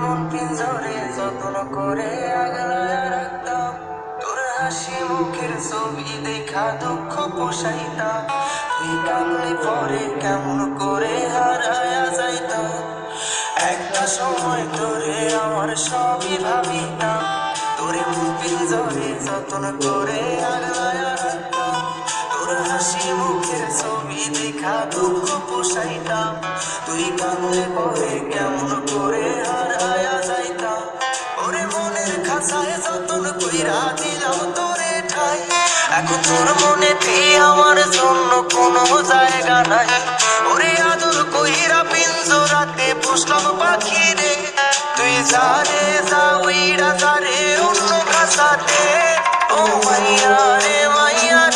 মন পিঞ্জরে যত্ন করে আগলায় রাখতাম, তোর হাসি মুখের ছবি দেখা দুঃখ পোষাইতাম। তুই কাঁদলে পরে কেমন করে হারায়া যাইতাম। একটা সময় তোরে আমার সবই ভাবিতাম, তোরে মন পিঞ্জরে যত্ন করে আগলায় রাখতাম, তোর হাসি মুখের ছবি দেখা দুঃখ পোষাইতাম। তুই কাঁদলে পরে কেমন করে হারায়া যাইতাম। ওরে মনের খাঁচায় যতন কইরা দিলাম তোরে ঠাই, এখন তোর মনেতে আমার জন্য কোনো জায়গা নাই। ওরে আদর কইরা পিঞ্জরাতে পুষলাম পাখি রে, তুই যারে যা উইরা যারে অন্য খাঁচাতে। ও মাইয়া রে মাইয়া রে।